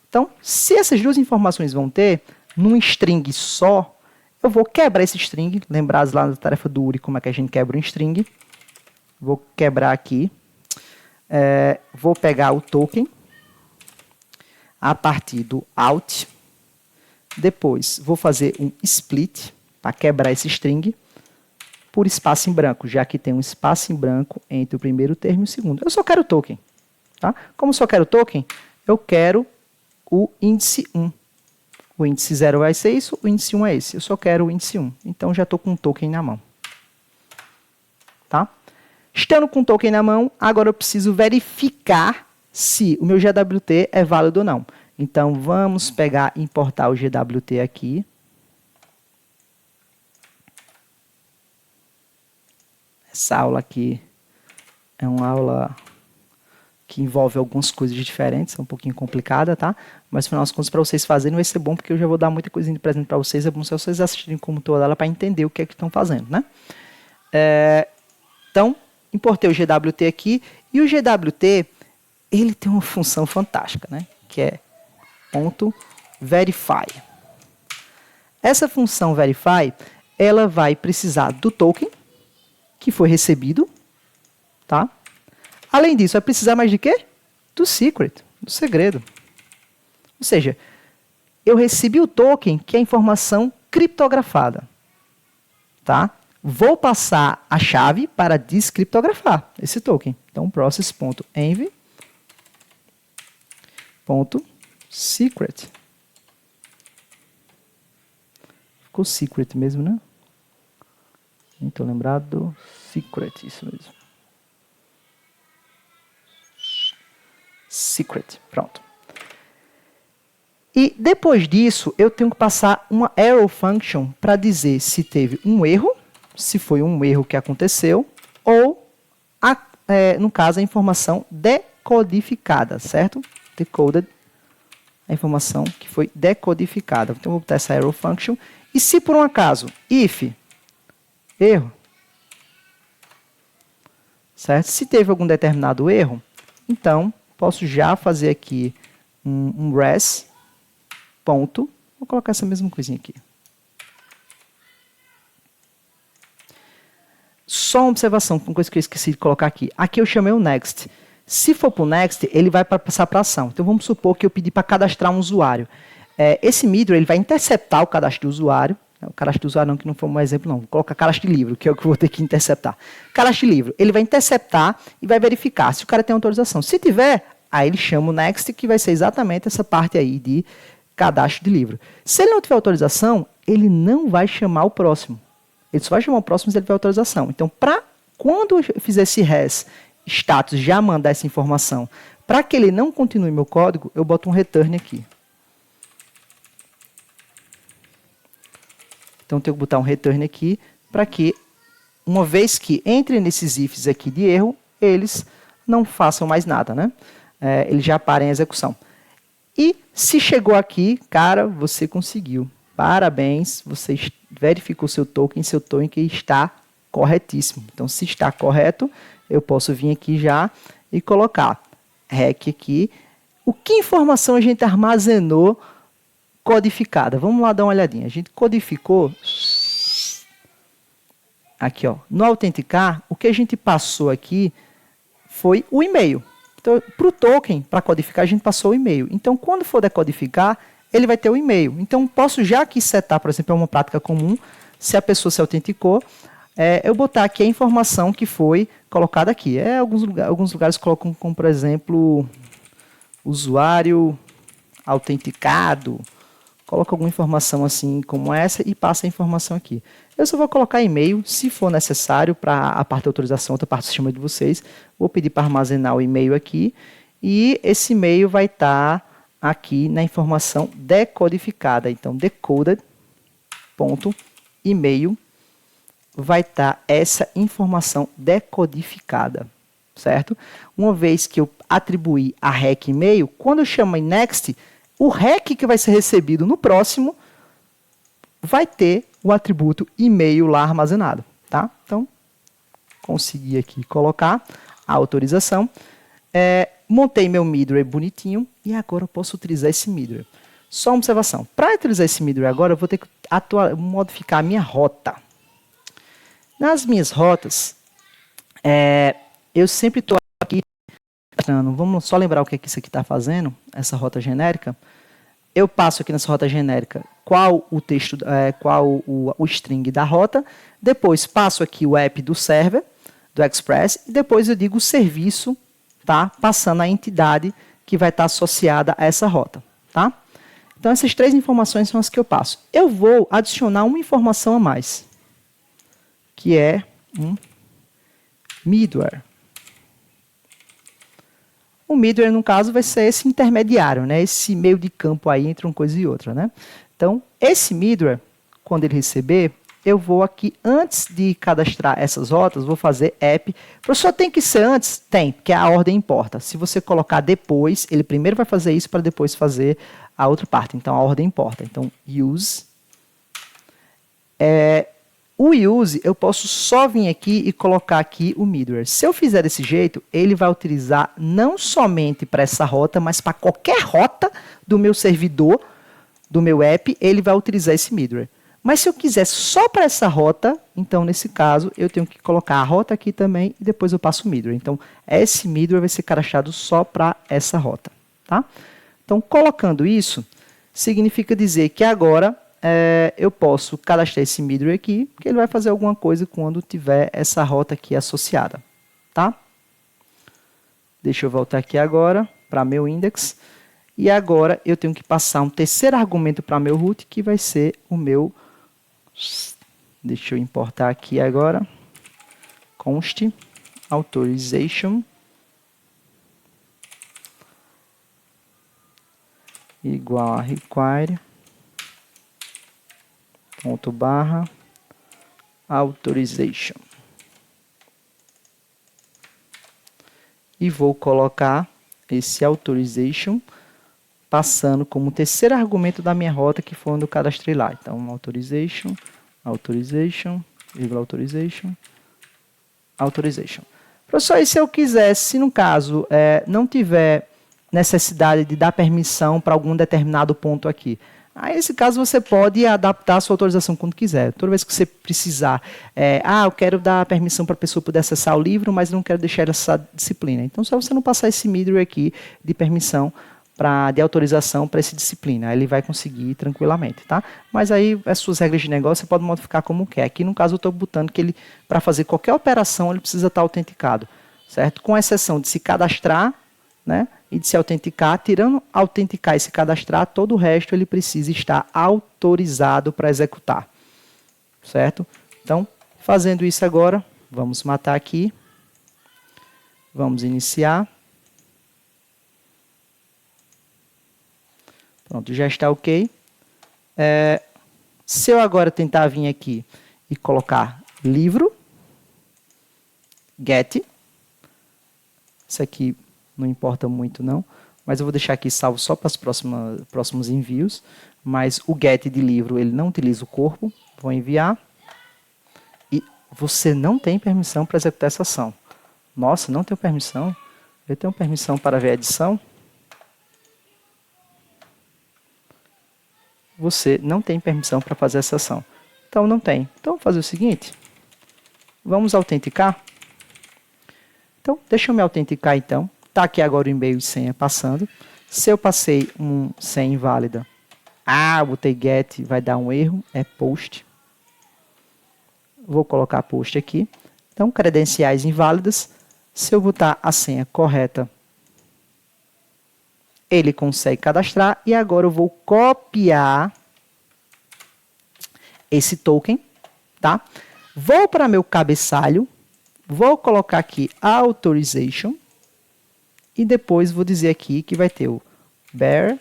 A: Então, se essas duas informações vão ter, num string só, eu vou quebrar esse string, lembrar lá da tarefa do URI como é que a gente quebra um string. Vou quebrar aqui. Vou pegar o token a partir do out. Depois, vou fazer um split para quebrar esse string por espaço em branco, já que tem um espaço em branco entre o primeiro termo e o segundo. Eu só quero o token. Tá? Como eu só quero o token, eu quero o índice 1. O índice 0 vai ser isso, o índice 1 é esse. Eu só quero o índice 1. Então, já estou com um token na mão. Tá? Estando com o token na mão, agora eu preciso verificar se o meu GWT é válido ou não. Então, vamos pegar e importar o GWT aqui. Essa aula aqui é uma aula que envolve algumas coisas diferentes, é um pouquinho complicada, tá? Mas, no final das contas, para vocês fazerem vai ser bom, porque eu já vou dar muita coisinha de presente para vocês, é bom se vocês assistirem como toda ela para entender o que é que estão fazendo, né? Então, importei o GWT aqui, e o GWT, ele tem uma função fantástica, né? Que é .verify. Essa função verify, ela vai precisar do token que foi recebido, tá? Além disso, vai precisar mais de quê? Do secret, do segredo. Ou seja, eu recebi o token, que é a informação criptografada. Tá? Vou passar a chave para descriptografar esse token. Então, process.env.secret. Ficou secret mesmo, né? Não estou lembrado do secret, isso mesmo. Secret, pronto. E depois disso, eu tenho que passar uma arrow function para dizer se teve um erro, se foi um erro que aconteceu, ou, no caso, a informação decodificada, certo? Decoded, a informação que foi decodificada. Então, eu vou botar essa arrow function. E se por um acaso, if, erro, certo? Se teve algum determinado erro, então, posso já fazer aqui um res, ponto, vou colocar essa mesma coisinha aqui. Só uma observação, uma coisa que eu esqueci de colocar aqui. Aqui eu chamei o next. Se for para o next, ele vai passar para ação. Então, vamos supor que eu pedi para cadastrar um usuário. Esse middle, ele vai interceptar o cadastro do usuário. O cadastro do usuário não, que não foi um exemplo, não. Vou colocar cadastro de livro, que é o que eu vou ter que interceptar. Cadastro de livro, ele vai interceptar e vai verificar se o cara tem autorização. Se tiver, aí ele chama o next, que vai ser exatamente essa parte aí de cadastro de livro. Se ele não tiver autorização, ele não vai chamar o próximo. Ele só vai chamar o próximo se ele tiver autorização. Então, quando eu fizer esse res status, já mandar essa informação, para que ele não continue meu código, eu boto um return aqui. Então, eu tenho que botar um return aqui para que, uma vez que entre nesses ifs aqui de erro, eles não façam mais nada, né? Eles já parem a execução. E se chegou aqui, cara, você conseguiu. Parabéns, você verificou seu token está corretíssimo. Então, se está correto, eu posso vir aqui já e colocar REC aqui. O que informação a gente armazenou codificada? Vamos lá dar uma olhadinha. A gente codificou aqui, ó, no autenticar, o que a gente passou aqui foi o e-mail. Então, para o token, para codificar, a gente passou o e-mail. Então, quando for decodificar, ele vai ter o e-mail. Então, posso já aqui setar, por exemplo, uma prática comum, se a pessoa se autenticou, eu botar aqui a informação que foi colocada aqui. Alguns lugares colocam como, por exemplo, usuário autenticado. Coloca alguma informação assim como essa e passa a informação aqui. Eu só vou colocar e-mail, se for necessário, para a parte de autorização, outra parte do sistema de vocês. Vou pedir para armazenar o e-mail aqui. E esse e-mail vai estar aqui na informação decodificada. Então, decoded.email vai estar essa informação decodificada, certo? Uma vez que eu atribuir a REC e-mail, quando eu chamo em next, o REC que vai ser recebido no próximo vai ter o atributo e-mail lá armazenado, tá? Então, consegui aqui colocar a autorização. Montei meu middleware bonitinho e agora eu posso utilizar esse middleware. Só uma observação. Para utilizar esse middleware agora, eu vou ter que modificar a minha rota. Nas minhas rotas, eu sempre estou aqui, vamos só lembrar o que é que isso aqui está fazendo, essa rota genérica. Eu passo aqui nessa rota genérica qual o texto, qual o string da rota, depois passo aqui o app do server, do Express, e depois eu digo o serviço, tá? Passando a entidade que vai estar associada a essa rota, tá? Então, essas três informações são as que eu passo. Eu vou adicionar uma informação a mais, que é um middleware. O middleware, no caso, vai ser esse intermediário, né? Esse meio de campo aí entre uma coisa e outra, né? Então, esse middleware, quando ele receber, eu vou aqui, antes de cadastrar essas rotas, vou fazer app. Professor, tem que ser antes? Tem, porque a ordem importa. Se você colocar depois, ele primeiro vai fazer isso para depois fazer a outra parte. Então, a ordem importa. Então, use. O use, eu posso só vir aqui e colocar aqui o middleware. Se eu fizer desse jeito, ele vai utilizar não somente para essa rota, mas para qualquer rota do meu servidor, do meu app, ele vai utilizar esse middleware. Mas se eu quiser só para essa rota, então, nesse caso, eu tenho que colocar a rota aqui também e depois eu passo o middleware. Então, esse middleware vai ser cadastrado só para essa rota, tá? Então, colocando isso, significa dizer que agora eu posso cadastrar esse middleware aqui, que ele vai fazer alguma coisa quando tiver essa rota aqui associada, tá? Deixa eu voltar aqui agora para meu index. E agora eu tenho que passar um terceiro argumento para meu root, que vai ser o meu... Deixa eu importar aqui agora. Const authorization igual a require ponto barra authorization. E vou colocar esse authorization passando como terceiro argumento da minha rota, que foi onde eu cadastrei lá. Então, authorization, vírgula authorization. Professor, e se eu quiser, se no caso não tiver necessidade de dar permissão para algum determinado ponto aqui, aí nesse caso você pode adaptar a sua autorização quando quiser. Toda vez que você precisar, eu quero dar permissão para a pessoa poder acessar o livro, mas não quero deixar essa disciplina. Então, só você não passar esse middleware aqui de permissão de autorização para essa disciplina. Aí ele vai conseguir tranquilamente, tá? Mas aí, as suas regras de negócio, você pode modificar como quer. Aqui, no caso, eu estou botando que ele, para fazer qualquer operação, ele precisa estar autenticado, certo? Com exceção de se cadastrar, né? E de se autenticar. Tirando autenticar e se cadastrar, todo o resto ele precisa estar autorizado para executar, certo? Então, fazendo isso agora, vamos matar aqui. Vamos iniciar. Pronto, já está ok. Se eu agora tentar vir aqui e colocar livro, get, isso aqui não importa muito não, mas eu vou deixar aqui salvo só para os próximos envios, mas o get de livro, ele não utiliza o corpo, vou enviar, e você não tem permissão para executar essa ação. Nossa, não tenho permissão? Eu tenho permissão para ver a edição? Você não tem permissão para fazer essa ação. Então, não tem. Então, vou fazer o seguinte. Vamos autenticar. Então, deixa eu me autenticar, então. Está aqui agora o e-mail e senha passando. Se eu passei um senha inválida, botei get, vai dar um erro, é post. Vou colocar post aqui. Então, credenciais inválidas. Se eu botar a senha correta, ele consegue cadastrar. E agora eu vou copiar esse token, tá? Vou para meu cabeçalho, vou colocar aqui authorization e depois vou dizer aqui que vai ter o bear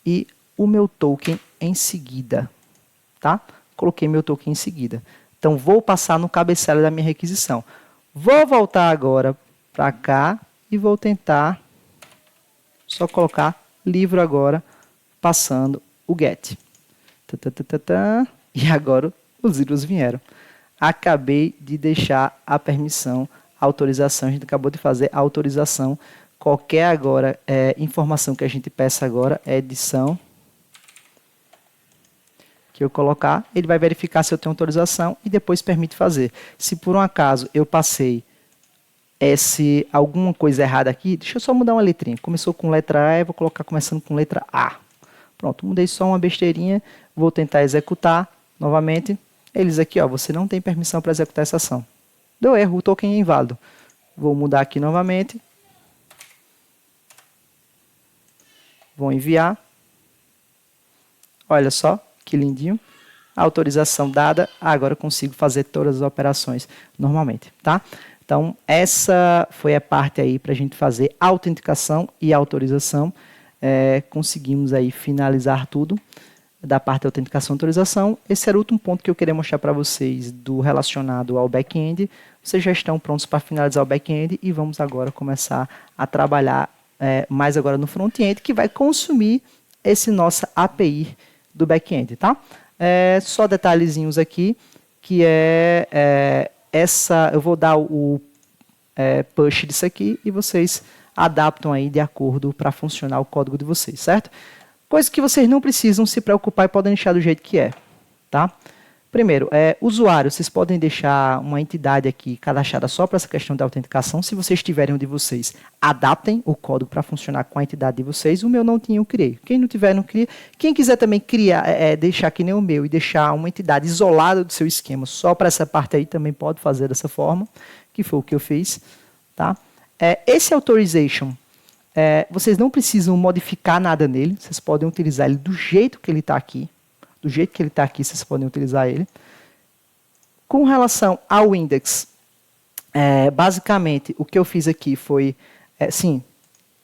A: e o meu token em seguida, tá? coloquei meu token em seguida. Então, vou passar no cabeçalho da minha requisição. Vou voltar agora para cá e vou tentar só colocar livro agora, passando o get. E agora os livros vieram. Acabei de deixar a permissão, a autorização, a gente acabou de fazer a autorização. Qualquer agora informação que a gente peça agora é edição. Que eu colocar, ele vai verificar se eu tenho autorização e depois permite fazer. Se por um acaso eu passei alguma coisa errada aqui, deixa eu só mudar uma letrinha. Começou com letra E, vou colocar começando com letra A. Pronto, mudei só uma besteirinha, vou tentar executar novamente. Eles aqui, ó, você não tem permissão para executar essa ação. Deu erro, o token é inválido. Vou mudar aqui novamente. Vou enviar. Olha só, que lindinho. Autorização dada, agora eu consigo fazer todas as operações normalmente, tá? Então, essa foi a parte aí para a gente fazer autenticação e autorização. Conseguimos aí finalizar tudo da parte de autenticação e autorização. Esse era o último ponto que eu queria mostrar para vocês do relacionado ao back-end. Vocês já estão prontos para finalizar o back-end e vamos agora começar a trabalhar mais agora no front-end, que vai consumir esse nossa API do back-end, tá? Só detalhezinhos aqui, que eu vou dar o push disso aqui e vocês adaptam aí de acordo para funcionar o código de vocês, certo? Coisa que vocês não precisam se preocupar e podem deixar do jeito que é, tá? Primeiro, usuário, vocês podem deixar uma entidade aqui cadastrada só para essa questão da autenticação. Se vocês tiverem um de vocês, adaptem o código para funcionar com a entidade de vocês. O meu não tinha, eu criei. Quem não tiver, não cria. Quem quiser também criar, deixar que nem o meu e deixar uma entidade isolada do seu esquema só para essa parte aí, também pode fazer dessa forma, que foi o que eu fiz, tá? Esse authorization, vocês não precisam modificar nada nele, vocês podem utilizar ele do jeito que ele está aqui. Do jeito que ele está aqui, vocês podem utilizar ele. Com relação ao index, basicamente, o que eu fiz aqui foi,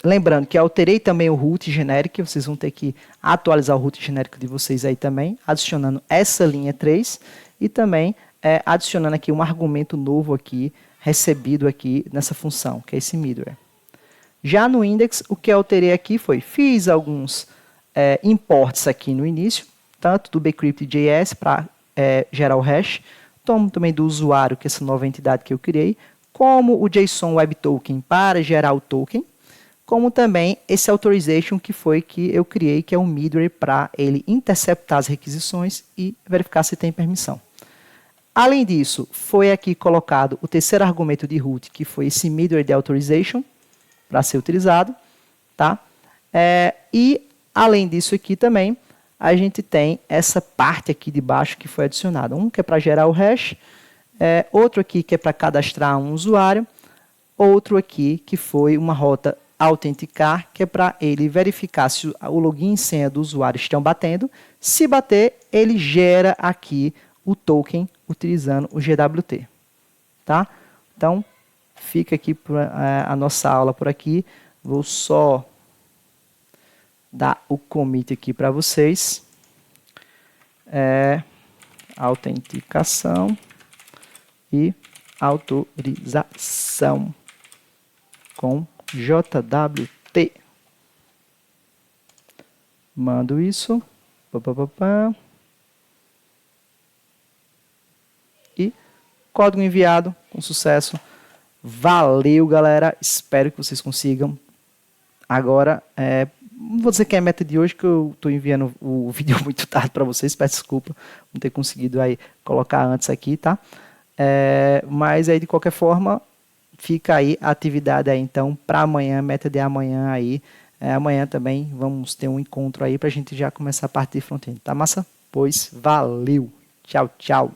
A: lembrando que eu alterei também o root genérico, vocês vão ter que atualizar o root genérico de vocês aí também, adicionando essa linha 3 e também adicionando aqui um argumento novo aqui, recebido aqui nessa função, que é esse middleware. Já no index, o que eu alterei aqui foi, fiz alguns imports aqui no início, tanto do bcrypt.js para gerar o hash, tomo também do usuário, que é essa nova entidade que eu criei, como o JSON Web Token para gerar o token, como também esse authorization que foi que eu criei, que é um middleware para ele interceptar as requisições e verificar se tem permissão. Além disso, foi aqui colocado o terceiro argumento de root, que foi esse middleware de authorization, para ser utilizado, tá? E além disso aqui também, a gente tem essa parte aqui de baixo que foi adicionada. Um que é para gerar o hash, outro aqui que é para cadastrar um usuário, outro aqui que foi uma rota autenticar, que é para ele verificar se o login e senha do usuário estão batendo. Se bater, ele gera aqui o token utilizando o GWT. Tá? Então, fica aqui a nossa aula por aqui. Vou só dar o commit aqui para vocês. Autenticação e autorização com JWT. Mando isso. E código enviado com sucesso. Valeu, galera. Espero que vocês consigam. Agora, não vou dizer que é a meta de hoje, que eu estou enviando o vídeo muito tarde para vocês. Peço desculpa não ter conseguido aí colocar antes aqui, tá? Mas aí, de qualquer forma, fica aí a atividade aí, então, para amanhã, meta de amanhã aí. Amanhã também vamos ter um encontro aí para a gente já começar a parte de front-end. Tá massa? Pois valeu. Tchau, tchau.